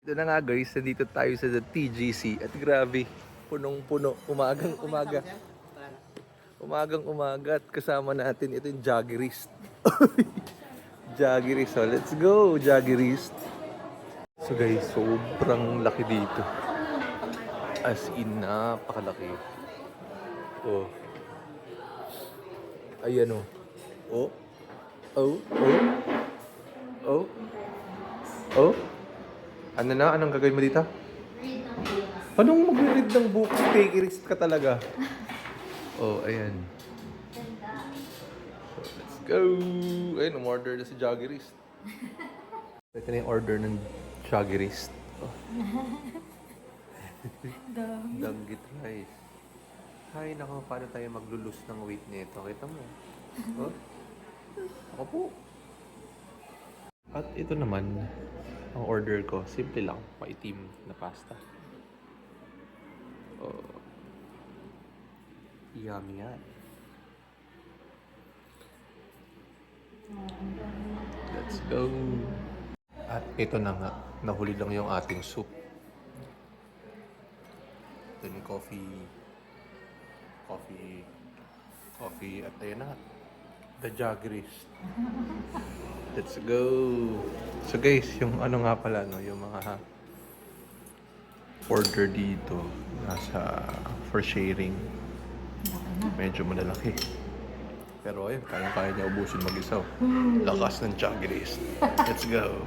Ito na nga guys, nandito tayo sa TGC at grabe, punong-puno, umagang-umaga. Umagang-umaga at kasama natin ito yung Jaggerist. Jaggerist, so let's go Jaggerist. So guys, sobrang laki dito. As in, napakalaki. Oh. Ayan oh. Oh. Oh. Oh. Oh. Oh. Ano na? Anong gagawin mo dito? Anong mag-read ng book? Jaggerist ka talaga. Oh, ayan. So, let's go! Ayun, umorder na si Jaggerist. Ito na yung order ng Jaggerist. Oh. Danggit rice. Hay, nako, paano tayo maglulus ng weight nito? Kita mo. Oh? Ako po. At ito naman, ang order ko, simple lang, maitim na pasta. Oh. Yummy yan. Let's go. At ito na nga, nahuli lang yung ating soup. Ito yung coffee, at ayun na, the Jaggerist. Let's go. So guys, yung ano nga pala, no, yung mga order dito, nasa for sharing. Medyo malalaki. Pero ayun, kaya niya ubusin mag-isa. Lakas ng Jaggerist. Let's go.